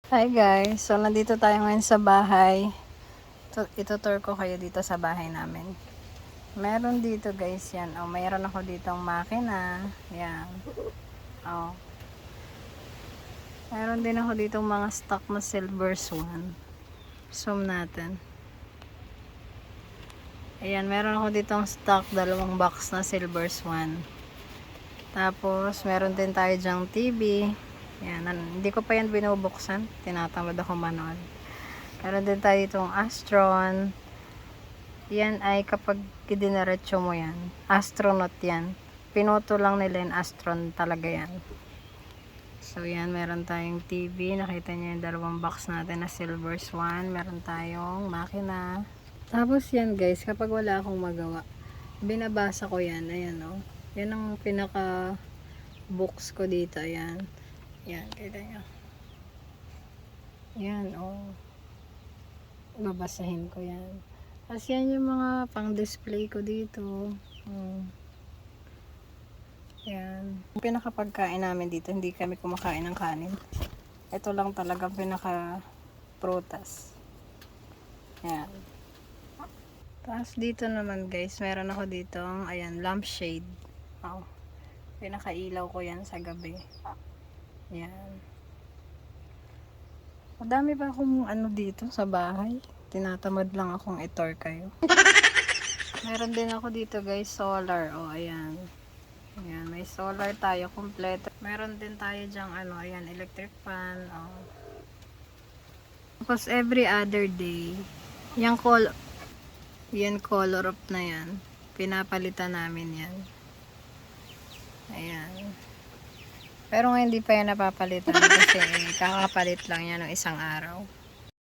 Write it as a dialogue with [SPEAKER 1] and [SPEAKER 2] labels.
[SPEAKER 1] Hi guys, so nandito tayo ngayon sa bahay. Itutour ko kayo dito sa bahay namin. Meron dito guys yan. Oh, mayroon ako ditong makina. Yan. Oh. Meron din ako ditong mga stock na silver swan. Zoom natin. Ayan, meron ako ditong stock dalawang box na silver swan. Tapos, meron din tayo dyang TV. Yan, hindi ko pa yan binubuksan. Tinatamad ako manood. Meron din tayo itong Astron. Yan ay kapag dinaretso mo yan. Astronaut yan. Pinuto lang nila yung Astron talaga yan. So yan, meron tayong TV. Nakita niyo yung dalawang box natin na Silver Swan. Meron tayong makina. Tapos yan guys, kapag wala akong magawa, binabasa ko yan. Ayan o. Yan ang pinaka books ko dito. Ayan. Yan, kita nyo. Yan o. Babasahin ko yan. Tapos yan yung mga pang display ko dito. Yan. Yung pinakapagkain namin dito, hindi kami kumakain ng kanin. Ito lang talaga pinaka prutas. Yan. Tapos dito naman guys, meron ako dito, ayan, lampshade. Oh. Pinakailaw ko yan sa gabi. Yan. Madami pa akong ano dito sa bahay. Tinatamad lang akong i-tour kayo. Meron din ako dito guys, solar. Oh, ayan. Ayan, may solar tayo kompleto. Meron din tayo dyang ano, ayan, electric fan. Oh. Tapos every other day, yan color up na yan. Pinapalitan namin yan. Ayan. Pero ngayon hindi pa yan napapalitan kasi kakapalit lang yan ng isang araw.